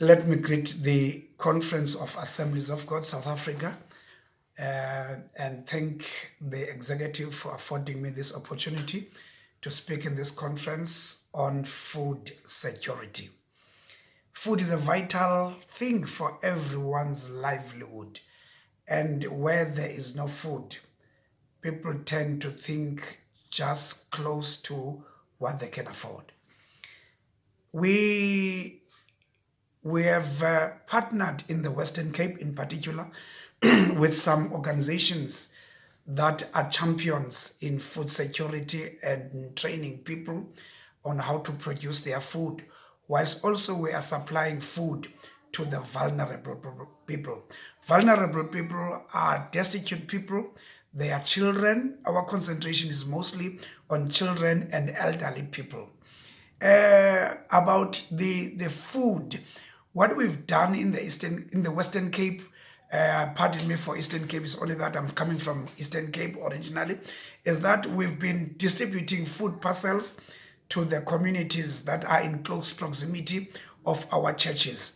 Let me greet the Conference of Assemblies of God, South Africa, and thank the executive for affording me this opportunity to speak in this conference on food security. Food is a vital thing for everyone's livelihood, and where there is no food, people tend to think just close to what they can afford. We We have partnered in the Western Cape in particular with some organizations that are champions in food security and training people on how to produce their food, whilst also we are supplying food to the vulnerable people. Vulnerable people are destitute people, they are children. Our concentration is mostly on children and elderly people. About the food, what we've done in the Western Cape, pardon me for Eastern Cape, is only that I'm coming from Eastern Cape originally, is that we've been distributing food parcels to the communities that are in close proximity of our churches.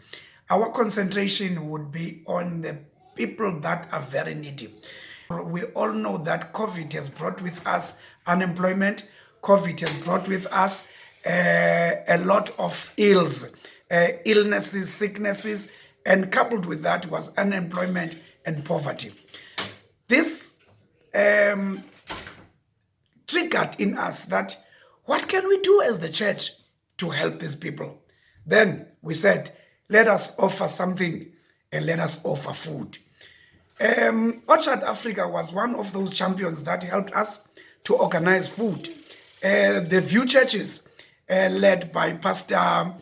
Our concentration would be on the people that are very needy. We all know that COVID has brought with us unemployment. COVID has brought with us a lot of illnesses, sicknesses, and coupled with that was unemployment and poverty. This triggered in us that what can we do as the church to help these people? Then we said, let us offer something and let us offer food. Orchard Africa was one of those champions that helped us to organize food. The View Churches, led by Pastor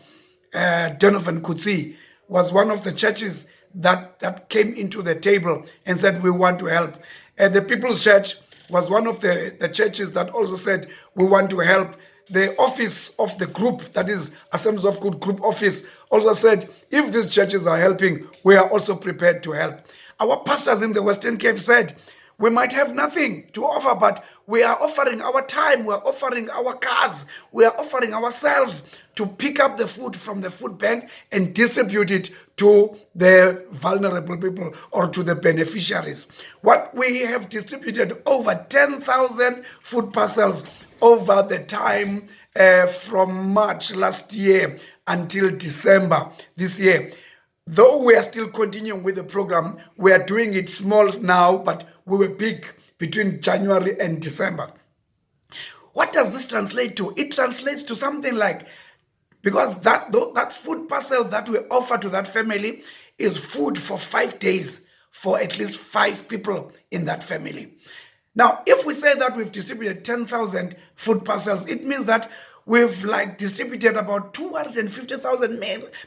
Donovan Kutsi, was one of the churches that came into the table and said, we want to help. The People's Church was one of the churches that also said, we want to help. The office of the group, that is Assemblies of God group office, also said, if these churches are helping, we are also prepared to help. Our pastors in the Western Cape said, we might have nothing to offer, but we are offering our time, we are offering our cars, we are offering ourselves to pick up the food from the food bank and distribute it to the vulnerable people or to the beneficiaries. What we have distributed over 10,000 food parcels over the time from March last year until December this year. Though we are still continuing with the program, we are doing it small now, but we were big between January and December. What does this translate to? It translates to something like, because that food parcel that we offer to that family is food for 5 days for at least 5 people in that family. Now, if we say that we've distributed 10,000 food parcels, it means that we've distributed about 250,000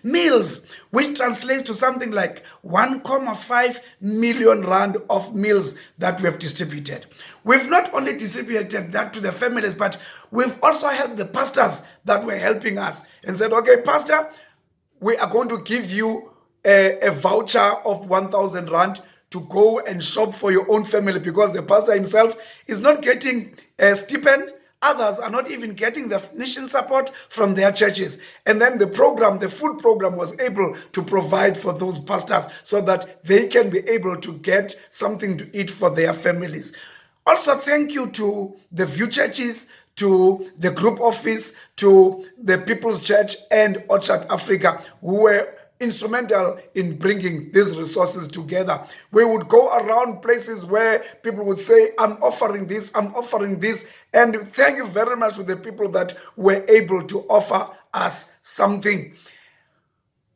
meals, which translates to something like 1.5 million rand of meals that we have distributed. We've not only distributed that to the families, but we've also helped the pastors that were helping us and said, okay, pastor, we are going to give you a voucher of 1,000 rand to go and shop for your own family, because the pastor himself is not getting a stipend. Others are not even getting the mission support from their churches. And then the food program was able to provide for those pastors so that they can be able to get something to eat for their families. Also, thank you to the View Churches, to the group office, to the People's Church and Orchard Africa, who were instrumental in bringing these resources together. We would go around places where people would say, I'm offering this, I'm offering this. And thank you very much to the people that were able to offer us something.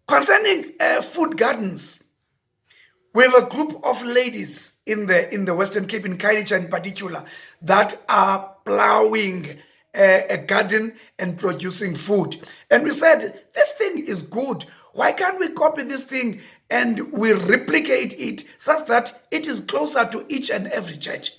Concerning food gardens, we have a group of ladies in the Western Cape, in Kainicha in particular, that are plowing a garden and producing food. And we said, this thing is good. Why can't we copy this thing and we replicate it such that it is closer to each and every church?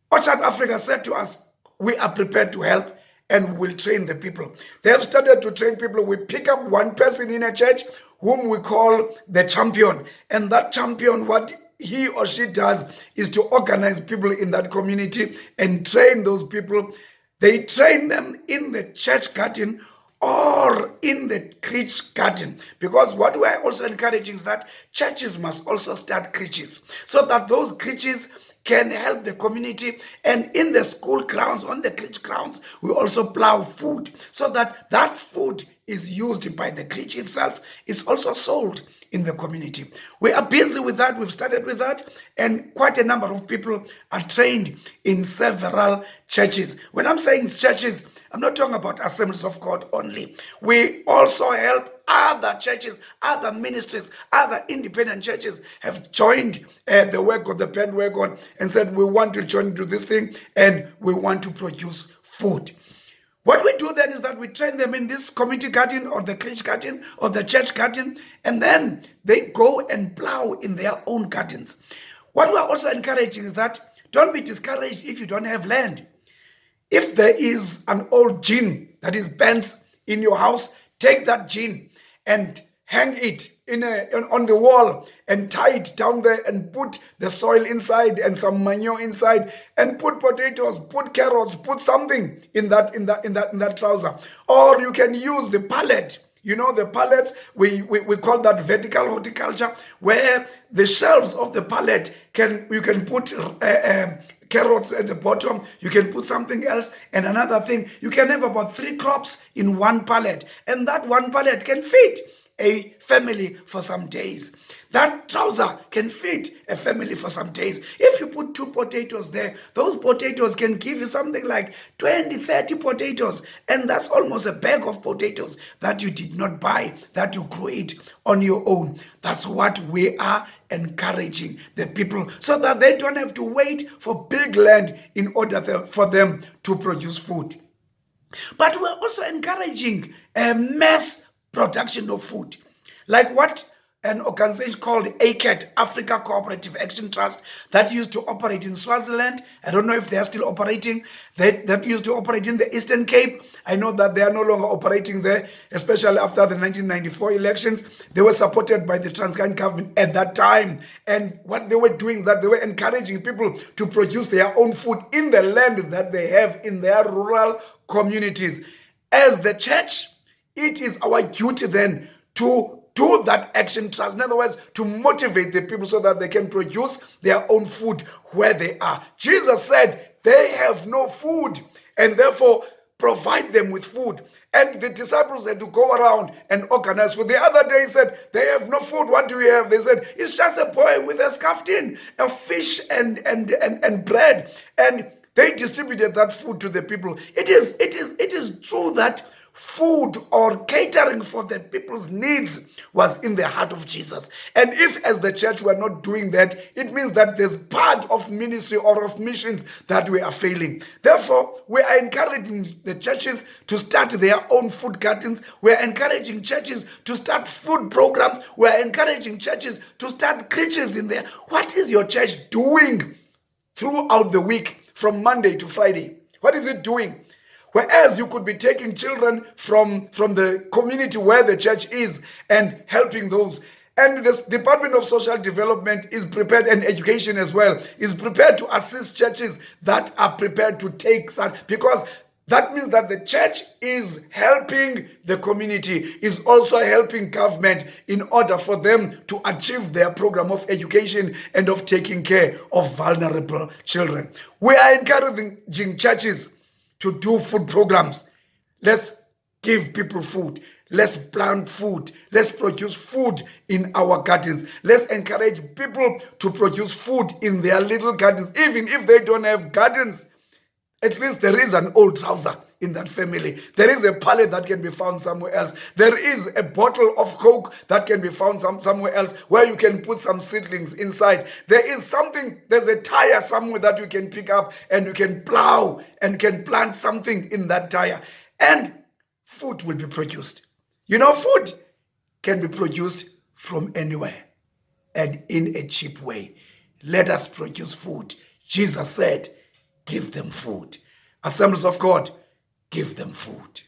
Orchard Africa said to us, we are prepared to help and we will train the people. They have started to train people. We pick up one person in a church whom we call the champion. And that champion, what he or she does is to organize people in that community and train those people. They train them in the church garden or in the creche garden. Because what we are also encouraging is that churches must also start creches, so that those creches can help the community. And in the school grounds, on the creche grounds, we also plow food, so that that food is used by the creche itself. It's also sold in the community. We are busy with that. We've started with that, and quite a number of people are trained in several churches. When I'm saying churches, I'm not talking about Assemblies of God only. We also help other churches, other ministries, other independent churches have joined the work of the bandwagon and said, we want to join into this thing and we want to produce food. What we do then is that we train them in this community garden or the creche garden or the church garden, and then they go and plow in their own gardens. What we're also encouraging is that don't be discouraged if you don't have land. If there is an old gin that is bent in your house, take that gin and hang it on the wall and tie it down there and put the soil inside and some manure inside and put potatoes, put carrots, put something in that trouser. Or you can use the pallet. You know, the pallets, we call that vertical horticulture, where the shelves of the pallet you can put carrots at the bottom, you can put something else, and another thing. You can have about 3 crops in one pallet, and that one pallet can feed a family for some days. That trouser can feed a family for some days. If you put 2 potatoes there, those potatoes can give you something like 20, 30 potatoes. And that's almost a bag of potatoes that you did not buy, that you grew it on your own. That's what we are encouraging the people, so that they don't have to wait for big land in order for them to produce food. But we're also encouraging a mass production of food, like what an organization called ACAT, Africa Cooperative Action Trust, that used to operate in Swaziland. I don't know if they are still operating. That used to operate in the Eastern Cape. I know that they are no longer operating there, especially after the 1994 elections. They were supported by the Transkei government at that time. And what they were doing, that they were encouraging people to produce their own food in the land that they have in their rural communities. As the church, it is our duty then to do that action trust. In other words, to motivate the people so that they can produce their own food where they are. Jesus said they have no food, and therefore provide them with food. And the disciples had to go around and organize food. The other day he said, they have no food. What do we have? They said, it's just a boy with a scarf in, a fish and bread. And they distributed that food to the people. It is true that food or catering for the people's needs was in the heart of Jesus. And if as the church we're not doing that, it means that there's part of ministry or of missions that we are failing. Therefore, we are encouraging the churches to start their own food gardens. We are encouraging churches to start food programs. We are encouraging churches to start creches in there. What is your church doing throughout the week from Monday to Friday? What is it doing? Whereas you could be taking children from the community where the church is and helping those. And the Department of Social Development is prepared, and education as well, is prepared to assist churches that are prepared to take that, because that means that the church is helping the community, is also helping government in order for them to achieve their program of education and of taking care of vulnerable children. We are encouraging churches to do food programs. Let's give people food. Let's plant food. Let's produce food in our gardens. Let's encourage people to produce food in their little gardens. Even if they don't have gardens, at least there is an old trouser in that family. There is a pallet that can be found somewhere else. There is a bottle of Coke that can be found somewhere else, where you can put some seedlings inside. There is something, there's a tire somewhere that you can pick up and you can plow and can plant something in that tire. And food will be produced. You know, food can be produced from anywhere and in a cheap way. Let us produce food. Jesus said, give them food. Assemblies of God, give them food.